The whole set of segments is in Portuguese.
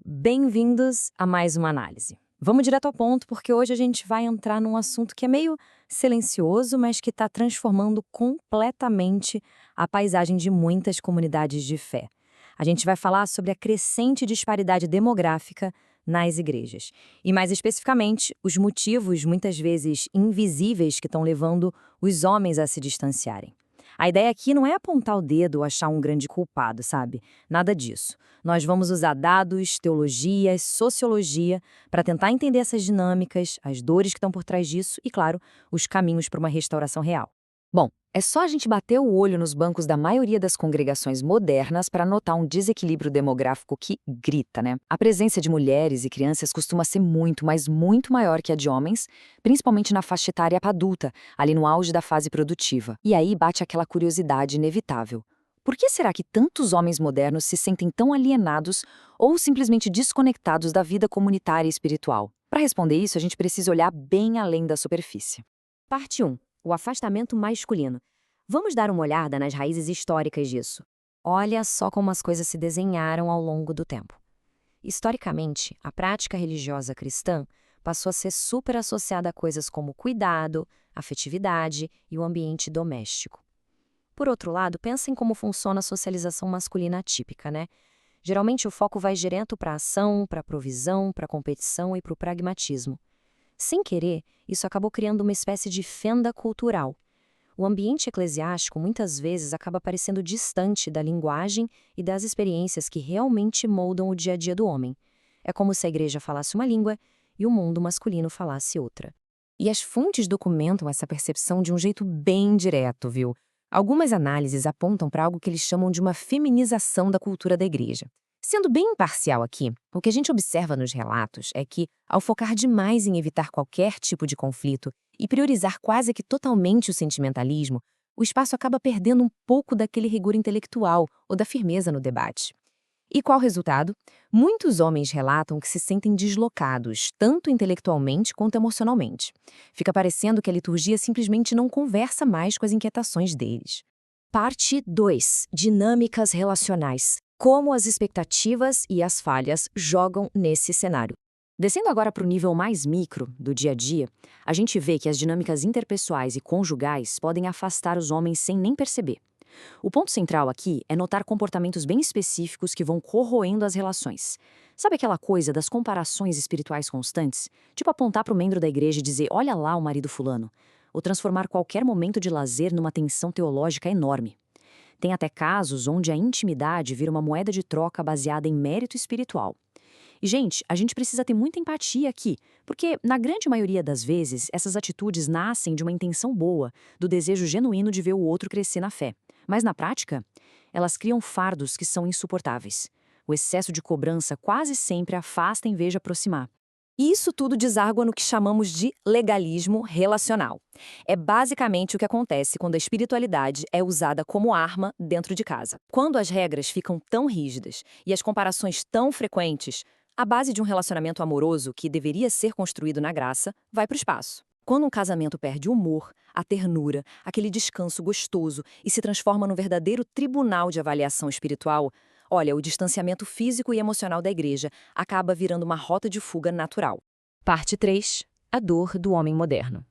Bem-vindos a mais uma análise. Vamos direto ao ponto, porque hoje a gente vai entrar num assunto que é meio silencioso, mas que está transformando completamente a paisagem de muitas comunidades de fé. A gente vai falar sobre a crescente disparidade demográfica nas igrejas. E, mais especificamente, os motivos, muitas vezes invisíveis, que estão levando os homens a se distanciarem. A ideia aqui não é apontar o dedo ou achar um grande culpado, sabe? Nada disso. Nós vamos usar dados, teologia, sociologia para tentar entender essas dinâmicas, as dores que estão por trás disso e, claro, os caminhos para uma restauração real. Bom, é só a gente bater o olho nos bancos da maioria das congregações modernas para notar um desequilíbrio demográfico que grita, né? A presença de mulheres e crianças costuma ser muito, mas muito maior que a de homens, principalmente na faixa etária adulta, ali no auge da fase produtiva. E aí bate aquela curiosidade inevitável. Por que será que tantos homens modernos se sentem tão alienados ou simplesmente desconectados da vida comunitária e espiritual? Para responder isso, a gente precisa olhar bem além da superfície. Parte 1. O afastamento masculino. Vamos dar uma olhada nas raízes históricas disso. Olha só como as coisas se desenharam ao longo do tempo. Historicamente, a prática religiosa cristã passou a ser super associada a coisas como cuidado, afetividade e o ambiente doméstico. Por outro lado, pensa em como funciona a socialização masculina típica, né? Geralmente o foco vai direto para a ação, para a provisão, para a competição e para o pragmatismo. Sem querer, isso acabou criando uma espécie de fenda cultural. O ambiente eclesiástico muitas vezes acaba parecendo distante da linguagem e das experiências que realmente moldam o dia a dia do homem. É como se a igreja falasse uma língua e o mundo masculino falasse outra. E as fontes documentam essa percepção de um jeito bem direto, viu? Algumas análises apontam para algo que eles chamam de uma feminização da cultura da igreja. Sendo bem imparcial aqui, o que a gente observa nos relatos é que, ao focar demais em evitar qualquer tipo de conflito e priorizar quase que totalmente o sentimentalismo, o espaço acaba perdendo um pouco daquele rigor intelectual ou da firmeza no debate. E qual o resultado? Muitos homens relatam que se sentem deslocados, tanto intelectualmente quanto emocionalmente. Fica parecendo que a liturgia simplesmente não conversa mais com as inquietações deles. Parte 2. Dinâmicas relacionais. Como as expectativas e as falhas jogam nesse cenário. Descendo agora para o nível mais micro, do dia a dia, a gente vê que as dinâmicas interpessoais e conjugais podem afastar os homens sem nem perceber. O ponto central aqui é notar comportamentos bem específicos que vão corroendo as relações. Sabe aquela coisa das comparações espirituais constantes? Tipo apontar para o membro da igreja e dizer, olha lá o marido fulano. Ou transformar qualquer momento de lazer numa tensão teológica enorme. Tem até casos onde a intimidade vira uma moeda de troca baseada em mérito espiritual. E, gente, a gente precisa ter muita empatia aqui, porque, na grande maioria das vezes, essas atitudes nascem de uma intenção boa, do desejo genuíno de ver o outro crescer na fé. Mas, na prática, elas criam fardos que são insuportáveis. O excesso de cobrança quase sempre afasta em vez de aproximar. E isso tudo deságua no que chamamos de legalismo relacional. É basicamente o que acontece quando a espiritualidade é usada como arma dentro de casa. Quando as regras ficam tão rígidas e as comparações tão frequentes, a base de um relacionamento amoroso que deveria ser construído na graça vai para o espaço. Quando um casamento perde o humor, a ternura, aquele descanso gostoso e se transforma num verdadeiro tribunal de avaliação espiritual, olha, o distanciamento físico e emocional da igreja acaba virando uma rota de fuga natural. Parte 3. A dor do homem moderno.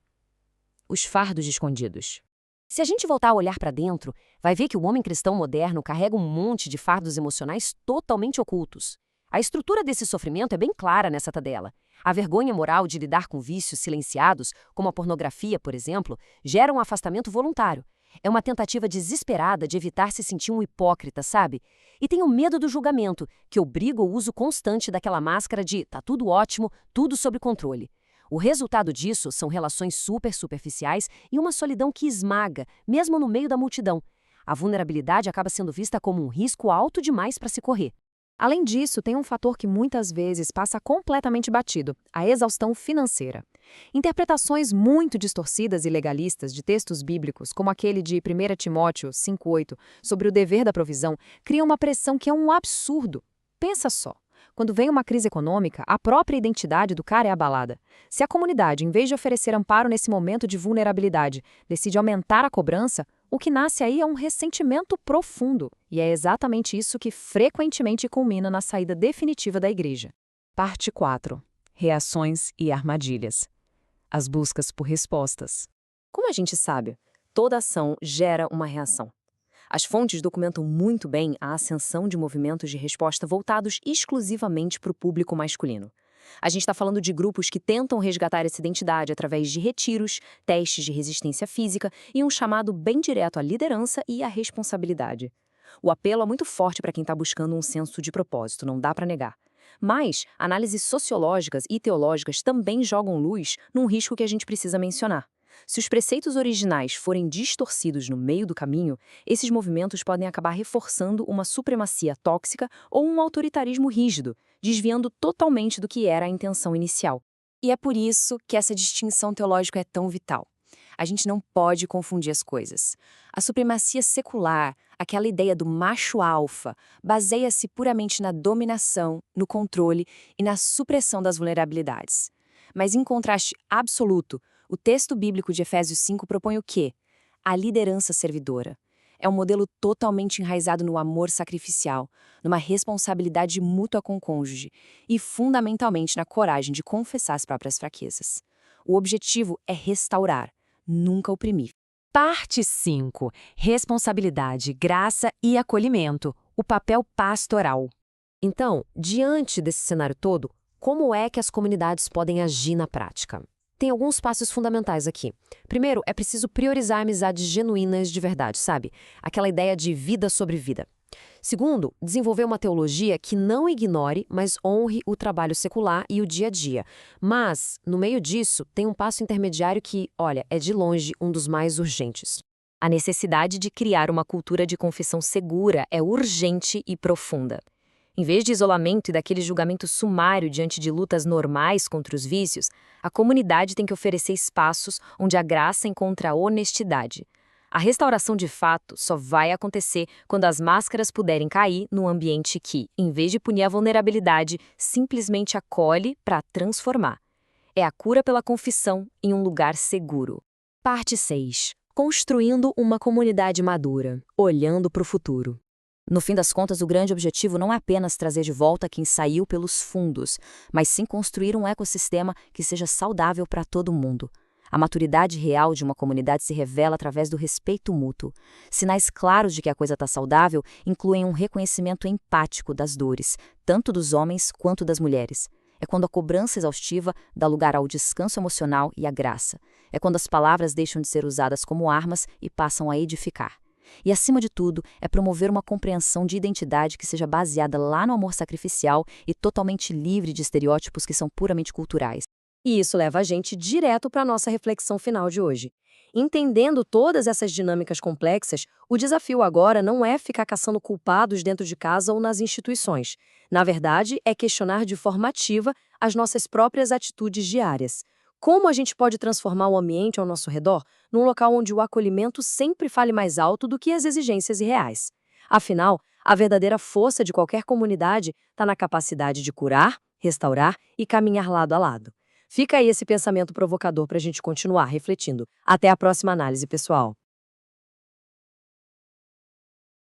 Os fardos escondidos. Se a gente voltar a olhar para dentro, vai ver que o homem cristão moderno carrega um monte de fardos emocionais totalmente ocultos. A estrutura desse sofrimento é bem clara nessa tabela. A vergonha moral de lidar com vícios silenciados, como a pornografia, por exemplo, gera um afastamento voluntário. É uma tentativa desesperada de evitar se sentir um hipócrita, sabe? E tem o medo do julgamento, que obriga o uso constante daquela máscara de tá tudo ótimo, tudo sob controle. O resultado disso são relações superficiais e uma solidão que esmaga, mesmo no meio da multidão. A vulnerabilidade acaba sendo vista como um risco alto demais para se correr. Além disso, tem um fator que muitas vezes passa completamente batido, a exaustão financeira. Interpretações muito distorcidas e legalistas de textos bíblicos, como aquele de 1 Timóteo 5,8, sobre o dever da provisão, criam uma pressão que é um absurdo. Pensa só. Quando vem uma crise econômica, a própria identidade do cara é abalada. Se a comunidade, em vez de oferecer amparo nesse momento de vulnerabilidade, decide aumentar a cobrança, O que nasce aí é um ressentimento profundo, e é exatamente isso que frequentemente culmina na saída definitiva da igreja. Parte 4. Reações e armadilhas. As buscas por respostas. Como a gente sabe, toda ação gera uma reação. As fontes documentam muito bem a ascensão de movimentos de resposta voltados exclusivamente para o público masculino. A gente está falando de grupos que tentam resgatar essa identidade através de retiros, testes de resistência física e um chamado bem direto à liderança e à responsabilidade. O apelo é muito forte para quem está buscando um senso de propósito, não dá para negar. Mas análises sociológicas e teológicas também jogam luz num risco que a gente precisa mencionar. Se os preceitos originais forem distorcidos no meio do caminho, esses movimentos podem acabar reforçando uma supremacia tóxica ou um autoritarismo rígido, desviando totalmente do que era a intenção inicial. E é por isso que essa distinção teológica é tão vital. A gente não pode confundir as coisas. A supremacia secular, aquela ideia do macho alfa, baseia-se puramente na dominação, no controle e na supressão das vulnerabilidades. Mas em contraste absoluto, o texto bíblico de Efésios 5 propõe o quê? A liderança servidora. É um modelo totalmente enraizado no amor sacrificial, numa responsabilidade mútua com o cônjuge e, fundamentalmente, na coragem de confessar as próprias fraquezas. O objetivo é restaurar, nunca oprimir. Parte 5. Responsabilidade, graça e acolhimento. O papel pastoral. Então, diante desse cenário todo, como é que as comunidades podem agir na prática? Tem alguns passos fundamentais aqui. Primeiro, é preciso priorizar amizades genuínas de verdade, sabe? Aquela ideia de vida sobre vida. Segundo, desenvolver uma teologia que não ignore, mas honre o trabalho secular e o dia a dia. Mas, no meio disso, tem um passo intermediário que, olha, é de longe um dos mais urgentes. A necessidade de criar uma cultura de confissão segura é urgente e profunda. Em vez de isolamento e daquele julgamento sumário diante de lutas normais contra os vícios, a comunidade tem que oferecer espaços onde a graça encontra a honestidade. A restauração de fato só vai acontecer quando as máscaras puderem cair num ambiente que, em vez de punir a vulnerabilidade, simplesmente acolhe para transformar. É a cura pela confissão em um lugar seguro. Parte 6. Construindo uma comunidade madura, olhando para o futuro. No fim das contas, o grande objetivo não é apenas trazer de volta quem saiu pelos fundos, mas sim construir um ecossistema que seja saudável para todo mundo. A maturidade real de uma comunidade se revela através do respeito mútuo. Sinais claros de que a coisa está saudável incluem um reconhecimento empático das dores, tanto dos homens quanto das mulheres. É quando a cobrança exaustiva dá lugar ao descanso emocional e à graça. É quando as palavras deixam de ser usadas como armas e passam a edificar. E, acima de tudo, é promover uma compreensão de identidade que seja baseada lá no amor sacrificial e totalmente livre de estereótipos que são puramente culturais. E isso leva a gente direto para a nossa reflexão final de hoje. Entendendo todas essas dinâmicas complexas, o desafio agora não é ficar caçando culpados dentro de casa ou nas instituições. Na verdade, é questionar de forma ativa as nossas próprias atitudes diárias. Como a gente pode transformar o ambiente ao nosso redor num local onde o acolhimento sempre fale mais alto do que as exigências irreais? Afinal, a verdadeira força de qualquer comunidade está na capacidade de curar, restaurar e caminhar lado a lado. Fica aí esse pensamento provocador para a gente continuar refletindo. Até a próxima análise, pessoal!